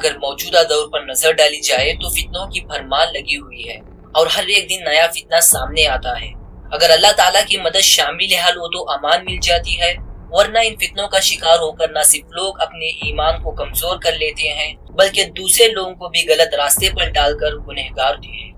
अगर मौजूदा दौर पर नजर डाली जाए तो फितनों की भरमार लगी हुई है और हर एक दिन नया फितना सामने आता है। अगर अल्लाह ताला की मदद शामिल हाल हो तो अमान मिल जाती है, वरना इन फितनों का शिकार होकर न सिर्फ लोग अपने ईमान को कमजोर कर लेते हैं बल्कि दूसरे लोगों को भी गलत रास्ते पर डालकर गुनहगार दिए हैं।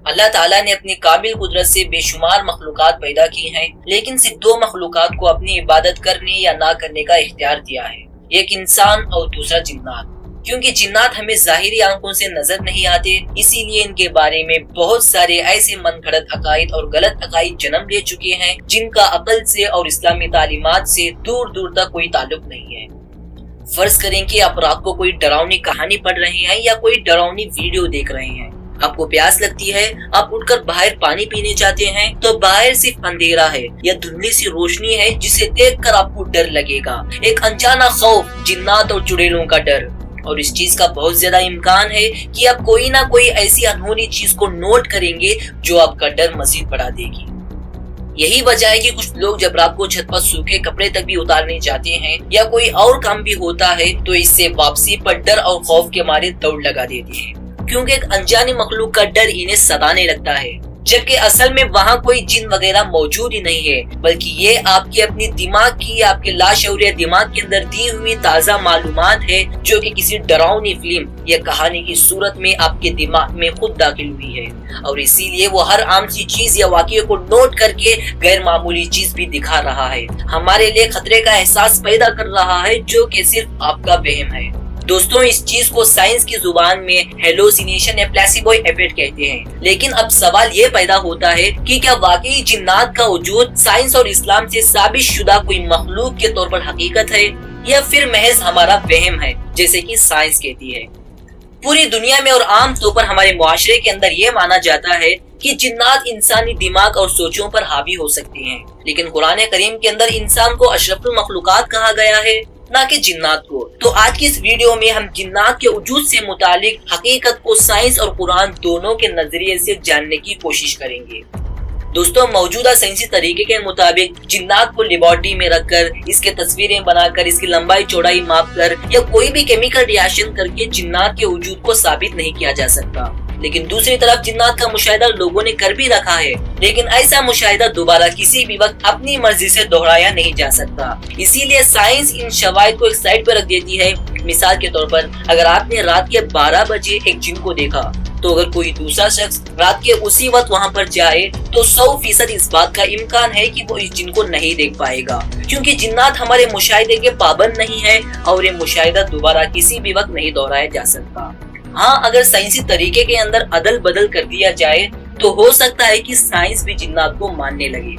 अल्लाह ताला ने अपनी काबिल कुदरत से बेशुमार मखलूकात पैदा की हैं, लेकिन सिर्फ दो मखलूकात को अपनी इबादत करने या ना करने का इख्तियार दिया है, एक इंसान और दूसरा जिन्नात। क्योंकि जिन्नात हमें जाहिरी आंखों से नजर नहीं आते, इसीलिए इनके बारे में बहुत सारे ऐसे मनगढ़ंत अकायद और गलत अकायद जन्म ले चुके हैं जिनका अकल से और इस्लामी तालीमात से दूर दूर तक कोई ताल्लुक नहीं है। फर्ज करें कि आप रात को कोई डरावनी कहानी पढ़ रहे हैं या कोई डरावनी वीडियो देख रहे हैं, आपको प्यास लगती है, आप उठकर बाहर पानी पीने जाते हैं तो बाहर सिर्फ अंधेरा है या धुंधली सी रोशनी है जिसे देखकर आपको डर लगेगा, एक अनजाना खौफ, जिन्नात और चुड़ैलों का डर। और इस चीज का बहुत ज्यादा इम्कान है कि आप कोई ना कोई ऐसी अनहोनी चीज को नोट करेंगे जो आपका डर मजीद बढ़ा देगी। यही वजह है कि कुछ लोग जब रात को छत पर सूखे कपड़े तक भी उतारने जाते हैं या कोई और काम भी होता है तो इससे वापसी पर डर और खौफ के मारे दौड़ लगा देते हैं, क्योंकि एक अनजानी मखलूक का डर इन्हें सताने लगता है, जबकि असल में वहाँ कोई जिन वगैरह मौजूद ही नहीं है, बल्कि ये आपकी अपनी दिमाग की, आपके लाशऊरिया दिमाग के अंदर दी हुई ताज़ा मालूमात है जो कि किसी डरावनी फिल्म या कहानी की सूरत में आपके दिमाग में खुद दाखिल हुई है, और इसीलिए वो हर आम सी चीज या वाक़ये को नोट करके गैर मामूली चीज भी दिखा रहा है, हमारे लिए खतरे का एहसास पैदा कर रहा है जो कि सिर्फ आपका वहम है। दोस्तों, इस चीज को साइंस की जुबान में हेलोसिनेशन या प्लेसिबो इफेक्ट कहते हैं। लेकिन अब सवाल ये पैदा होता है कि क्या वाकई जिन्नात का वजूद साइंस और इस्लाम से साबित शुदा कोई मखलूक के तौर पर हकीकत है या फिर महज हमारा वहम है जैसे कि साइंस कहती है। पूरी दुनिया में और आम तौर पर हमारे मुआशरे के अंदर ये माना जाता है कि जिन्नात इंसानी दिमाग और सोचों पर हावी हो सकते हैं, लेकिन कुरान करीम के अंदर इंसान को अशरफुल मखलूकात कहा गया है, ना कि जिन्नात को। तो आज की इस वीडियो में हम जिन्नात के वजूद से मुतालिक हकीकत को साइंस और कुरान दोनों के नजरिए से जानने की कोशिश करेंगे। दोस्तों, मौजूदा साइंसी तरीके के मुताबिक जिन्नात को लेबोरेटरी में रखकर, इसके तस्वीरें बनाकर, इसकी लंबाई चौड़ाई माप कर या कोई भी केमिकल रिएक्शन करके जिन्नात के वजूद को साबित नहीं किया जा सकता। लेकिन दूसरी तरफ जिन्नात का मुशाहिदा लोगों ने कर भी रखा है, लेकिन ऐसा मुशाहिदा दोबारा किसी भी वक्त अपनी मर्जी से दोहराया नहीं जा सकता। इसीलिए साइंस इन शवाहिद को एक साइड पर रख देती है। मिसाल के तौर पर, अगर आपने रात के 12 बजे एक जिन को देखा, तो अगर कोई दूसरा शख्स रात के उसी वक्त वहाँ पर जाए तो 100% इस बात का इम्कान है कि वो इस जिन को नहीं देख पाएगा, क्योंकि जिन्नात हमारे मुशाहिदे के पाबंद नहीं है और ये मुशाहिदा दोबारा किसी भी वक्त नहीं दोहराया जा सकता। हाँ, अगर साइंसी तरीके के अंदर अदल बदल कर दिया जाए तो हो सकता है कि साइंस भी जिन्नात को मानने लगे।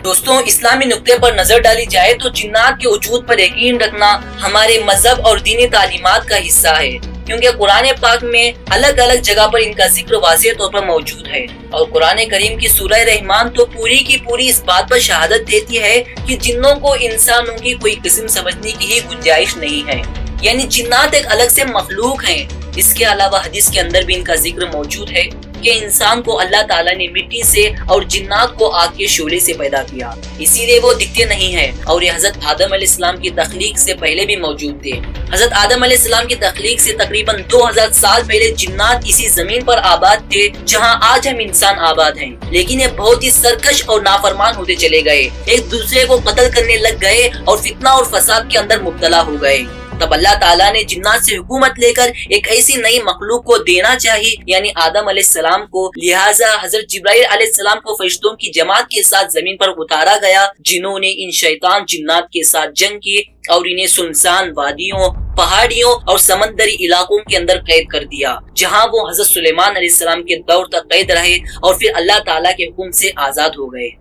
दोस्तों, इस्लामी नुक्ते पर नजर डाली जाए तो जिन्नात के वजूद पर यकीन रखना हमारे मजहब और दीनी तालीमात का हिस्सा है, क्योंकि कुरान पाक में अलग अलग जगह पर इनका जिक्र वाज़ेह तौर पर मौजूद है। और कुरान करीम की सूरह रहमान तो पूरी की पूरी इस बात पर शहादत देती है कि जिन्नों को इंसानों की कोई किस्म समझने की ही गुंजाइश नहीं है, यानी जिन्नात एक अलग से मखलूक हैं। इसके अलावा हदीस के अंदर भी इनका जिक्र मौजूद है कि इंसान को अल्लाह ताला ने मिट्टी से और जिन्नात को आग के शोले से पैदा किया, इसीलिए वो दिखते नहीं है। और ये हजरत आदम अलैहिस्सलाम की तख्लीक से पहले भी मौजूद थे। हजरत आदम अलैहिस्सलाम की तख्लीक से तकरीबन 2000 साल पहले जिन्नात इसी जमीन पर आबाद थे जहाँ आज हम इंसान आबाद हैं। लेकिन ये बहुत ही सरकश और नाफरमान होते चले गए, एक दूसरे को कत्ल करने लग गए और फितना और फसाद के अंदर मुब्तला हो गए। तब अल्लाह ताला ने जिन्नात से हुकूमत लेकर एक ऐसी नई मखलूक को देना चाहिए, यानी आदम अलैहिस्सलाम को। लिहाजा हजरत जिब्राइल अलैहिस्सलाम को फरिश्तों की जमात के साथ जमीन पर उतारा गया, जिन्होंने इन शैतान जिन्नात के साथ जंग की और इन्हें सुनसान वादियों, पहाड़ियों और समंदरी इलाकों के अंदर कैद कर दिया, जहाँ वो हजरत सुलेमान अलैहिस्सलाम के दौर तक कैद रहे और फिर अल्लाह ताला के हुक्म से आजाद हो गए।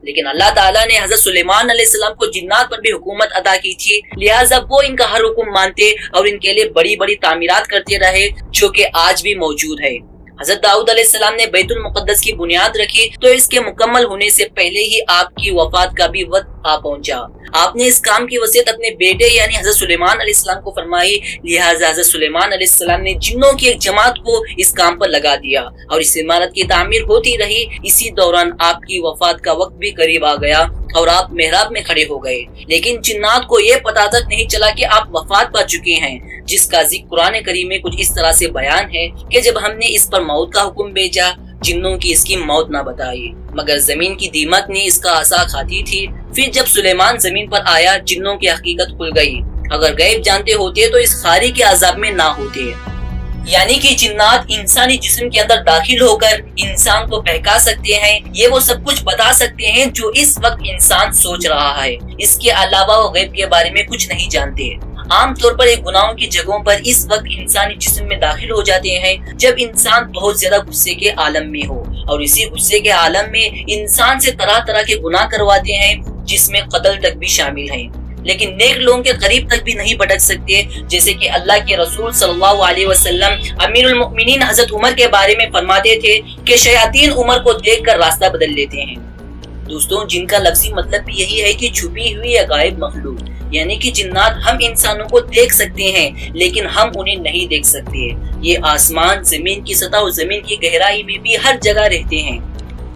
लेकिन अल्लाह ताला ने हजरत सुलेमान अलैहिस्सलाम को जिन्नात पर भी हुकूमत अदा की थी, लिहाजा वो इनका हर हुक्म मानते और इनके लिए बड़ी बड़ी तामीरात करते रहे, जो कि आज भी मौजूद है। हजरत दाऊद अलैहिस्सलाम ने बैतुल मुक़द्दस की बुनियाद रखी तो इसके मुकम्मल होने से पहले ही आपकी वफात का भी वक्त आ पहुंचा। आपने इस काम की वसीयत अपने बेटे यानी हजरत सुलेमान अलैहिस्सलाम को फरमाई, लिहाजा हजरत सुलेमान अलैहिस्सलाम ने जिन्नों की एक जमात को इस काम पर लगा दिया और इस इमारत की तामीर होती रही। इसी दौरान आपकी वफात का वक्त भी करीब आ गया और आप मेहराब में खड़े हो गए, लेकिन जिन्नात को ये पता तक नहीं चला कि आप वफात पा चुके हैं, जिसका जिक्र कुरान करीम में कुछ इस तरह से बयान है कि जब हमने इस पर मौत का हुक्म भेजा, जिन्नों की इसकी मौत ना बताई, मगर जमीन की दीमक ने इसका आसा खाती थी। फिर जब सुलेमान जमीन पर आया, जिन्नों की हकीकत खुल गई। अगर गैब जानते होते तो इस खारी के अजाब में ना होते। यानी कि जिन्नात इंसानी जिस्म के अंदर दाखिल होकर इंसान को बहका सकते हैं। ये वो सब कुछ बता सकते हैं जो इस वक्त इंसान सोच रहा है। इसके अलावा वो गैब के बारे में कुछ नहीं जानते। आम तौर पर एक गुनाहों की जगहों पर इस वक्त इंसानी जिस्म में दाखिल हो जाते हैं जब इंसान बहुत ज्यादा गुस्से के आलम में हो, और इसी गुस्से के आलम में इंसान से तरह तरह के गुनाह करवाते हैं, जिसमें कत्ल तक भी शामिल है। लेकिन नेक लोगों के करीब तक भी नहीं भटक सकते, जैसे कि अल्लाह के रसूल सल्लल्लाहु अलैहि वसल्लम अमीरुल मुमिनीन हजरत उमर के बारे में फरमाते थे कि शयातीन उमर को देखकर रास्ता बदल लेते हैं। दोस्तों, जिनका लफ्जी मतलब भी यही है कि छुपी हुई या गायब मखलूक, यानी कि जिन्नात हम इंसानों को देख सकते हैं लेकिन हम उन्हें नहीं देख सकते। ये आसमान, जमीन की सतह और जमीन की गहराई में भी हर जगह रहते हैं।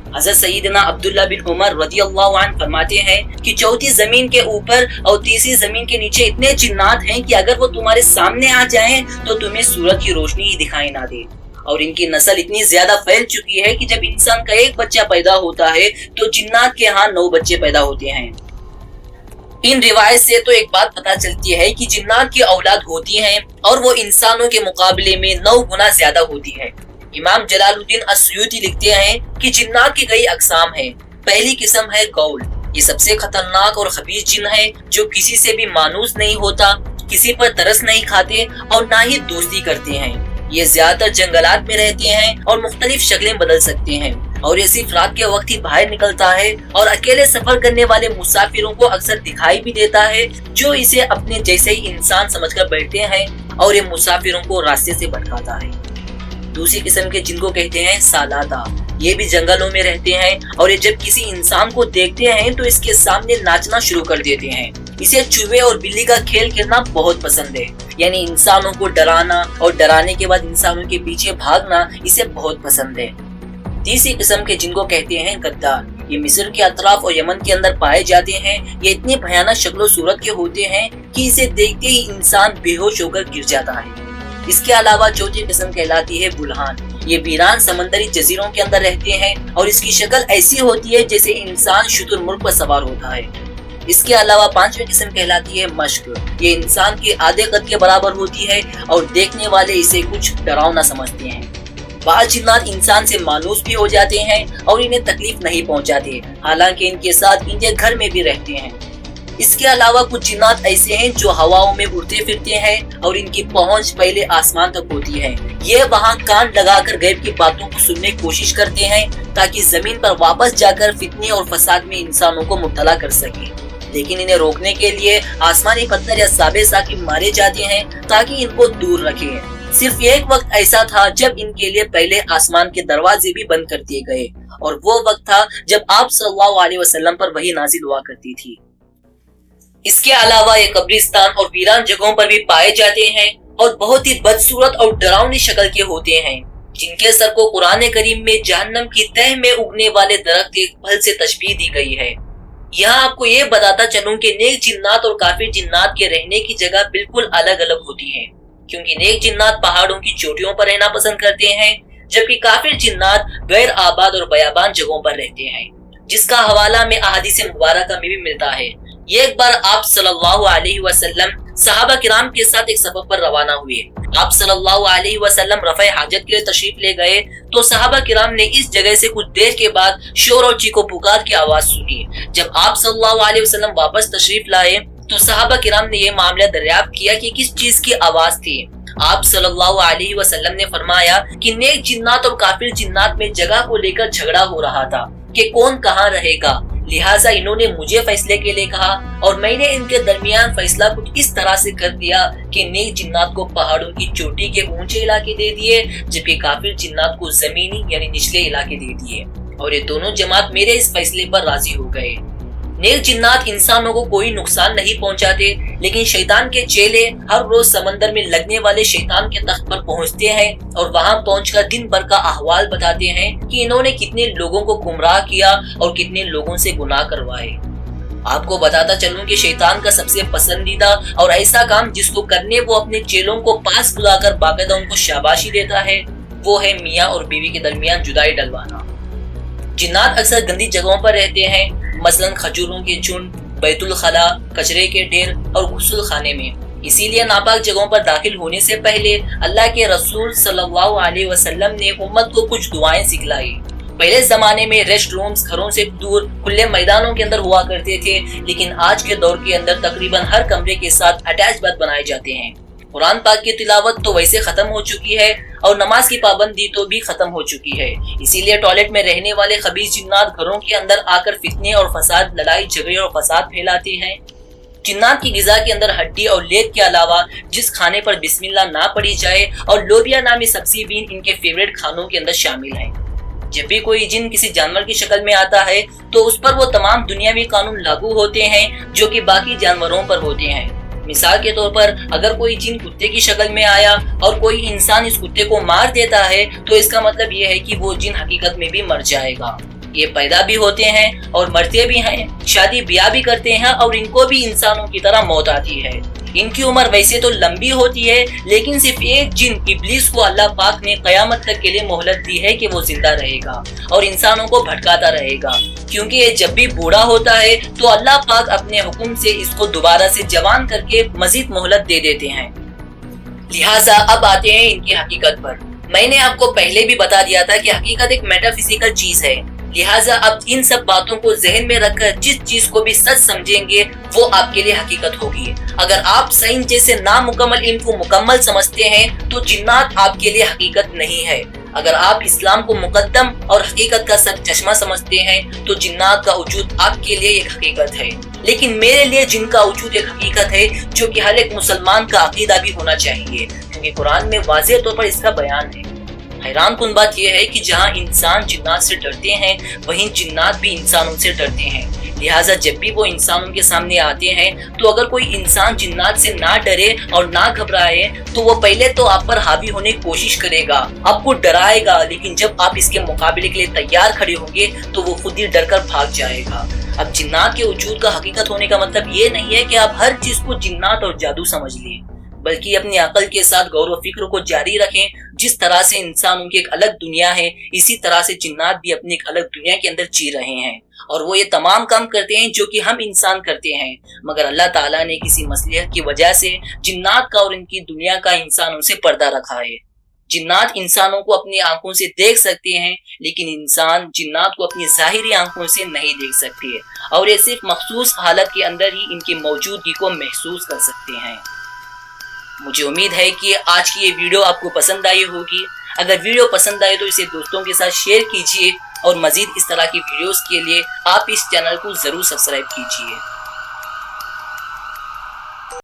हज़रत सईदना अब्दुल्ला बिन उमर रज़ियल्लाहु अन्हु फरमाते हैं कि चौथी जमीन के ऊपर और तीसरी जमीन के नीचे इतने जिन्नात हैं कि अगर वो तुम्हारे सामने आ जाएं तो तुम्हें सूरज की रोशनी ही दिखाई ना दे। और इनकी नस्ल इतनी ज्यादा फैल चुकी है कि जब इंसान का एक बच्चा पैदा होता है तो जिन्नात के यहाँ 9 बच्चे पैदा होते हैं। इन रिवायत से तो एक बात पता चलती है कि जिन्नात की औलाद होती है और वो इंसानों के मुकाबले में 9 गुना ज्यादा होती है। इमाम जलालुद्दीन अस्सुयूती लिखते हैं कि जिन्नात की कई अकसाम है। पहली किस्म है गौल। ये सबसे खतरनाक और खबीस जिन है जो किसी से भी मानूस नहीं होता, किसी पर तरस नहीं खाते और ना ही दोस्ती करते हैं। ये ज्यादातर जंगलात में रहते हैं और मुख्तलिफ शक्लें बदल सकते हैं, और ये सिर्फ रात के वक्त ही बाहर निकलता है और अकेले सफर करने वाले मुसाफिरों को अक्सर दिखाई भी देता है, जो इसे अपने जैसे ही इंसान समझकर बैठते हैं और ये मुसाफिरों को रास्ते से भटकाता है। दूसरी किस्म के जिनको कहते हैं सालादा। ये भी जंगलों में रहते हैं और ये जब किसी इंसान को देखते हैं तो इसके सामने नाचना शुरू कर देते हैं। इसे चूहे और बिल्ली का खेल खेलना बहुत पसंद है, यानी इंसानों को डराना और डराने के बाद इंसानों के पीछे भागना इसे बहुत पसंद है। तीसरी किस्म के जिनको कहते हैं गद्दार। ये मिस्र के अतराफ और यमन के अंदर पाए जाते हैं। ये इतने भयानक शक्लो सूरत के होते हैं कि इसे देखते ही इंसान बेहोश होकर गिर जाता है। इसके अलावा चौथी किस्म कहलाती है बुल्हान। ये वीरान समंदरी जजीरों के अंदर रहते हैं और इसकी शक्ल ऐसी होती है जैसे इंसान शुतुरमुर्ग पर सवार होता है। इसके अलावा पांचवी किस्म कहलाती है मश्क। ये इंसान के आधे कद के बराबर होती है और देखने वाले इसे कुछ डरावना समझते हैं। बाज़ जिन्नात इंसान से मानूस भी हो जाते हैं और इन्हें तकलीफ नहीं पहुंचाते, हालांकि इनके साथ इनके घर में भी रहते हैं। इसके अलावा कुछ जिन्नात ऐसे हैं जो हवाओं में उड़ते फिरते हैं और इनकी पहुंच पहले आसमान तक होती है। ये वहां कान लगाकर गैब की बातों को सुनने की कोशिश करते हैं ताकि जमीन पर वापस जाकर फितने और फसाद में इंसानों को मुब्तला कर सके, लेकिन इन्हें रोकने के लिए आसमानी पत्थर या साबे साकिब मारे जाते हैं ताकि इनको दूर रखें। सिर्फ एक वक्त ऐसा था जब इनके लिए पहले आसमान के दरवाजे भी बंद कर दिए गए, और वो वक्त था जब आप सल्लल्लाहु अलैहि वसल्लम पर वही नाजिल हुआ करती थी। इसके अलावा ये कब्रिस्तान और वीरान जगहों पर भी पाए जाते हैं और बहुत ही बदसूरत और डरावनी शक्ल के होते हैं, जिनके सर को कुरान करीम में जहन्नम की तह में उगने वाले दरख्त के फल से तशबीह दी गई है। यहाँ आपको ये बताता चलूं कि नेक जिन्नात और काफिर जिन्नात के रहने की जगह बिल्कुल अलग अलग होती है, क्योंकि नेक जिन्नात पहाड़ों की चोटियों पर रहना पसंद करते हैं, जबकि काफिर जिन्नात गैर आबाद और बयाबान जगहों पर रहते हैं, जिसका हवाला में अहादीस मुबारका में भी मिलता है। ये एक बार आप सल्लल्लाहु अलैहि वसल्लम सहाबा किराम के साथ एक सफर पर रवाना हुए। आप सल्लल्लाहु अलैहि वसल्लम रफ़े हाजत के लिए तशरीफ ले गए तो सहाबा किराम ने इस जगह से कुछ देर के बाद शोर और चीखो पुकार की आवाज सुनी। जब आप सल्लल्लाहु अलैहि वसल्लम वापस तशरीफ लाए तो सहाबा किराम ने यह मामला दरियाफ्त किया कि किस चीज की आवाज थी। आप सल्लल्लाहु अलैहि वसल्लम ने फरमाया कि नेक जिन्नात और काफिर जिन्नात में जगह को लेकर झगड़ा हो रहा था कि कौन कहाँ रहेगा, लिहाजा इन्होंने मुझे फैसले के लिए कहा और मैंने इनके दरमियान फैसला कुछ इस तरह से कर दिया कि नेक जिन्नात को पहाड़ों की चोटी के ऊंचे इलाके दे दिए, जबकि काफिर जिन्नात को जमीनी यानी निचले इलाके दे दिए, और ये दोनों जमात मेरे इस फैसले पर राजी हो गए। नेक जिन्नात इंसानों को कोई नुकसान नहीं पहुंचाते, लेकिन शैतान के चेले हर रोज समंदर में लगने वाले शैतान के तख्त पर पहुंचते हैं और वहां पहुंचकर दिन भर का अहवाल बताते हैं कि इन्होंने कितने लोगों को गुमराह किया और कितने लोगों से गुनाह करवाए। آپ کو بتاتا چلوں کہ شیطان کا سب سے پسندیدہ اور ایسا کام جس کو کرنے وہ اپنے چیلوں کو پاس بلا کر باقاعدہ ان کو شاباشی دیتا ہے، وہ ہے میاں اور بیوی کے درمیان جدائی ڈلوانا۔ جنات اکثر گندی جگہوں پر رہتے ہیں، مثلاً کھجوروں کے جھنڈ، بیت الخلا، کچرے کے ڈھیر اور غسل خانے میں۔ اسی لیے ناپاک جگہوں پر داخل ہونے سے پہلے اللہ کے رسول صلی اللہ علیہ وسلم نے امت کو کچھ دعائیں سکھلائی۔ پہلے زمانے میں ریسٹ رومز گھروں سے دور کھلے میدانوں کے اندر ہوا کرتے تھے، لیکن آج کے دور کے اندر تقریباً ہر کمرے کے ساتھ اٹیچ باتھ بنائے جاتے ہیں۔ قرآن پاک کی تلاوت تو ویسے ختم ہو چکی ہے اور نماز کی پابندی تو بھی ختم ہو چکی ہے، اسی لیے ٹوائلٹ میں رہنے والے خبیث جنات گھروں کے اندر آ کر فتنے اور فساد، لڑائی جھگڑے اور فساد پھیلاتے ہیں۔ جنات کی غذا کے اندر ہڈی اور لیٹ کے علاوہ جس کھانے پر بسم اللہ نہ پڑھی جائے اور لوبیا نامی سبزی بھی ان کے فیوریٹ کھانوں کے اندر شامل ہیں۔ جب بھی کوئی جن کسی جانور کی شکل میں آتا ہے تو اس پر وہ تمام دنیاوی قانون لاگو ہوتے ہیں جو کہ باقی جانوروں پر ہوتے ہیں۔ مثال کے طور پر اگر کوئی جن کتے کی شکل میں آیا اور کوئی انسان اس کتے کو مار دیتا ہے تو اس کا مطلب یہ ہے کہ وہ جن حقیقت میں بھی مر جائے گا۔ یہ پیدا بھی ہوتے ہیں اور مرتے بھی ہیں، شادی بیاہ بھی کرتے ہیں اور ان کو بھی انسانوں کی طرح موت آتی ہے۔ ان کی عمر ویسے تو لمبی ہوتی ہے، لیکن صرف ایک جن ابلیس کو اللہ پاک نے قیامت تک کے لیے مہلت دی ہے کہ وہ زندہ رہے گا اور انسانوں کو بھٹکاتا رہے گا، کیونکہ یہ جب بھی بوڑھا ہوتا ہے تو اللہ پاک اپنے حکم سے اس کو دوبارہ سے جوان کر کے مزید مہلت دے دیتے ہیں۔ لہٰذا اب آتے ہیں ان کی حقیقت پر۔ میں نے آپ کو پہلے بھی بتا دیا تھا کہ حقیقت ایک میٹا فزیکل چیز ہے، لہٰذا اب ان سب باتوں کو ذہن میں رکھ کر جس چیز کو بھی سچ سمجھیں گے وہ آپ کے لیے حقیقت ہوگی۔ اگر آپ سائنس جیسے نامکمل علم کو مکمل سمجھتے ہیں تو جنات آپ کے لیے حقیقت نہیں ہے۔ اگر آپ اسلام کو مقدم اور حقیقت کا سر چشمہ سمجھتے ہیں تو جنات کا وجود آپ کے لیے ایک حقیقت ہے، لیکن میرے لیے جن کا وجود ایک حقیقت ہے جو کہ ہر ایک مسلمان کا عقیدہ بھی ہونا چاہیے، کیونکہ قرآن میں واضح طور پر اس کا بیان ہے۔ حیران کن بات یہ ہے کہ جہاں انسان جنات سے ڈرتے ہیں وہیں جنات بھی انسانوں سے ڈرتے ہیں، لہٰذا جب بھی وہ انسانوں کے سامنے آتے ہیں تو اگر کوئی انسان جنات سے نہ ڈرے اور نہ گھبرائے تو وہ پہلے تو آپ پر حاوی ہونے کی کوشش کرے گا، آپ کو ڈرائے گا، لیکن جب آپ اس کے مقابلے کے لیے تیار کھڑے ہوں گے تو وہ خود ہی ڈر کر بھاگ جائے گا۔ اب جنات کے وجود کا حقیقت ہونے کا مطلب یہ نہیں ہے کہ آپ ہر چیز کو جنات اور جادو سمجھ لیں، بلکہ اپنی عقل کے ساتھ غور و فکر کو جاری رکھیں۔ جس طرح سے انسانوں کی ایک الگ دنیا ہے، اسی طرح سے جنات بھی اپنی ایک الگ دنیا کے اندر جی رہے ہیں، اور وہ یہ تمام کام کرتے ہیں جو کہ ہم انسان کرتے ہیں، مگر اللہ تعالیٰ نے کسی مصلحت کی وجہ سے جنات کا اور ان کی دنیا کا انسانوں سے پردہ رکھا ہے۔ جنات انسانوں کو اپنی آنکھوں سے دیکھ سکتے ہیں، لیکن انسان جنات کو اپنی ظاہری آنکھوں سے نہیں دیکھ سکتے، اور یہ صرف مخصوص حالت کے اندر ہی ان کی موجودگی کو محسوس کر سکتے ہیں۔ مجھے امید ہے کہ آج کی یہ ویڈیو آپ کو پسند آئی ہوگی۔ اگر ویڈیو پسند آئے تو اسے دوستوں کے ساتھ شیئر کیجیے، اور مزید اس طرح کی ویڈیوز کے لیے آپ اس چینل کو ضرور سبسکرائب کیجیے۔